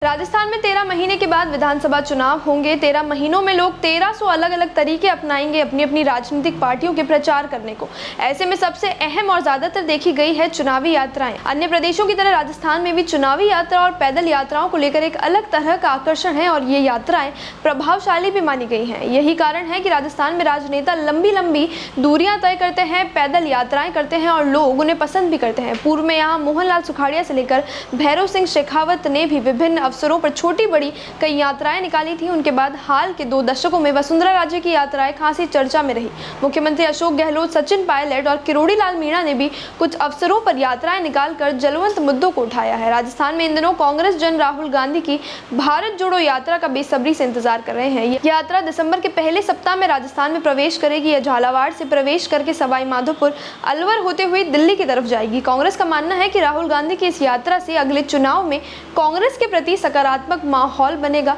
राजस्थान में 13 महीने के बाद विधानसभा चुनाव होंगे। 13 महीनों में लोग 1300 अलग अलग तरीके अपनाएंगे अपनी अपनी राजनीतिक पार्टियों के प्रचार करने को। ऐसे में सबसे अहम और ज्यादातर देखी गई है चुनावी यात्राएं। अन्य प्रदेशों की तरह राजस्थान में भी चुनावी यात्रा और पैदल यात्राओं को लेकर एक अलग तरह का आकर्षण है और ये यात्राएं प्रभावशाली भी मानी गई हैं। यही कारण है कि राजस्थान में राजनेता लंबी लंबी दूरियां तय करते हैं, पैदल यात्राएं करते हैं और लोग उन्हें पसंद भी करते हैं। पूर्व में यहाँ मोहनलाल सुखाड़िया से लेकर भैरव सिंह शेखावत ने भी विभिन्न अवसरों पर छोटी बड़ी कई यात्राएं निकाली थी। उनके बाद हाल के 2 दशकों में वसुंधरा राजे की यात्राएं खासी चर्चा में रही। मुख्यमंत्री अशोक गहलोत, सचिन पायलट और किरोड़ी लाल मीणा ने भी कुछ अवसरों पर यात्राएं निकालकर जलवंत मुद्दों को उठाया है। राजस्थान में इन दिनों कांग्रेस जन राहुल गांधी की भारत जोड़ो यात्रा का बेसब्री से इंतजार कर रहे हैं। यह यात्रा दिसंबर के पहले सप्ताह में राजस्थान में प्रवेश करेगी। यह झालावाड़ से प्रवेश करके सवाई माधोपुर, अलवर होते हुए दिल्ली की तरफ जाएगी। कांग्रेस का मानना है कि राहुल गांधी की इस यात्रा से अगले चुनाव में कांग्रेस के प्रति सकारात्मक माहौल बनेगा।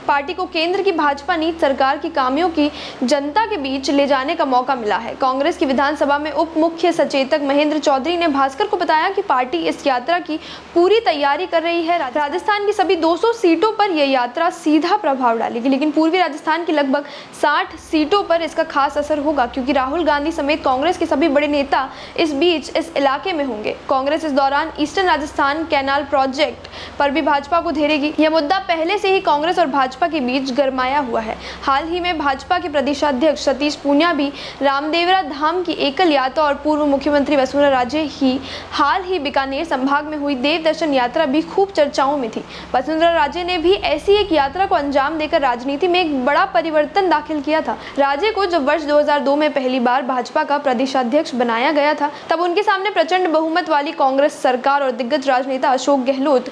पार्टी को केंद्र की भाजपा नीति सरकार की कामियों की जनता के बीच ले जाने का मौका मिला है। कांग्रेस की विधानसभा में उप मुख्य सचेतक महेंद्र चौधरी ने भास्कर को बताया कि पार्टी इस यात्रा की पूरी तैयारी कर रही है। राजस्थान की सभी 200 सीटों पर यह यात्रा सीधा प्रभाव डालेगी, लेकिन पूर्वी राजस्थान की लगभग 60 सीटों पर इसका खास असर होगा, क्योंकि राहुल गांधी समेत कांग्रेस के सभी बड़े नेता इस बीच इस इलाके में होंगे। कांग्रेस इस दौरान ईस्टर्न राजस्थान कैनाल प्रोजेक्ट पर भी भाजपा को घेरेगी। यह मुद्दा पहले से ही कांग्रेस और भाजपा के बीच गरमाया हुआ है। हाल ही में भाजपा के प्रदेशाध्यक्ष सतीश पूनिया भी रामदेवरा धाम की एकल यात्रा और पूर्व मुख्यमंत्री वसुंधरा राजे ही हाल ही बीकानेर संभाग में हुई देव दर्शन यात्रा भी खूब चर्चाओं में थी। वसुंधरा राजे ने भी ऐसी एक यात्रा को अंजाम देकर राजनीति में एक बड़ा परिवर्तन दाखिल किया था। राजे को जब वर्ष 2002 में पहली बार भाजपा का प्रदेशाध्यक्ष बनाया गया था, तब उनके सामने प्रचंड बहुमत वाली कांग्रेस सरकार और दिग्गज राजनेता अशोक गहलोत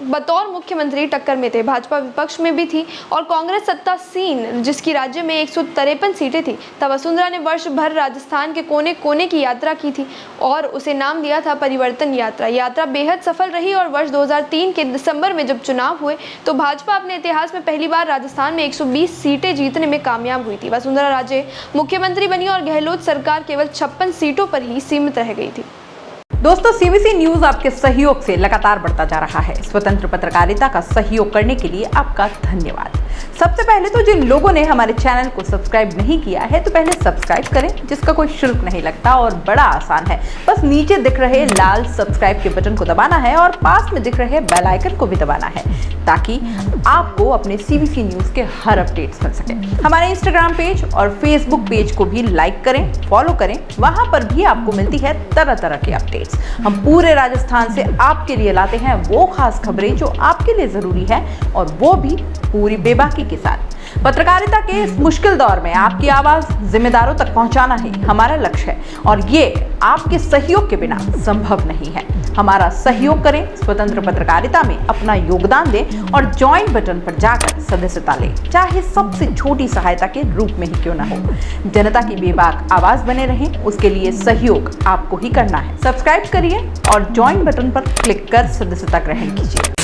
बतौर मुख्यमंत्री टक्कर में थे। भाजपा विपक्ष में भी थी और कांग्रेस सत्तासीन, जिसकी राज्य में 153 सीटें थी। तब वसुंधरा ने वर्ष भर राजस्थान के कोने कोने की यात्रा की थी और उसे नाम दिया था परिवर्तन यात्रा। यात्रा बेहद सफल रही और वर्ष 2003 के दिसंबर में जब चुनाव हुए तो भाजपा अपने इतिहास में पहली बार राजस्थान में 120 सीटें जीतने में कामयाब हुई थी। वसुंधरा राजे मुख्यमंत्री बनी और गहलोत सरकार केवल 56 सीटों पर ही सीमित रह गई थी। दोस्तों, सीबीसी न्यूज आपके सहयोग से लगातार बढ़ता जा रहा है। स्वतंत्र पत्रकारिता का सहयोग करने के लिए आपका धन्यवाद। सबसे पहले तो जिन लोगों ने हमारे चैनल को सब्सक्राइब नहीं किया है तो पहले सब्सक्राइब करें, जिसका कोई शुल्क नहीं लगता और बड़ा आसान है। बस नीचे दिख रहे लाल सब्सक्राइब के बटन को दबाना है और पास में दिख रहे बेल आइकन को भी दबाना है, ताकि आपको अपने सीबीसी न्यूज के हर अपडेट्स मिल सके। हमारे इंस्टाग्राम पेज और फेसबुक पेज को भी लाइक करें, फॉलो करें। वहां पर भी आपको मिलती है तरह तरह की अपडेट्स। हम पूरे राजस्थान से आपके लिए लाते हैं वो खास खबरें जो आपके लिए जरूरी है, और वो भी पूरी बेबाकी के साथ। पत्रकारिता के इस मुश्किल दौर में आपकी आवाज जिम्मेदारों तक पहुंचाना ही हमारा लक्ष्य है, और ये आपके सहयोग के बिना संभव नहीं है। हमारा सहयोग करें, स्वतंत्र पत्रकारिता में अपना योगदान दें और ज्वाइन बटन पर जाकर सदस्यता लें, चाहे सबसे छोटी सहायता के रूप में ही क्यों ना हो। जनता की बेबाक आवाज बने रहें, उसके लिए सहयोग आपको ही करना है। सब्सक्राइब करिए और ज्वाइन बटन पर क्लिक कर सदस्यता ग्रहण कीजिए।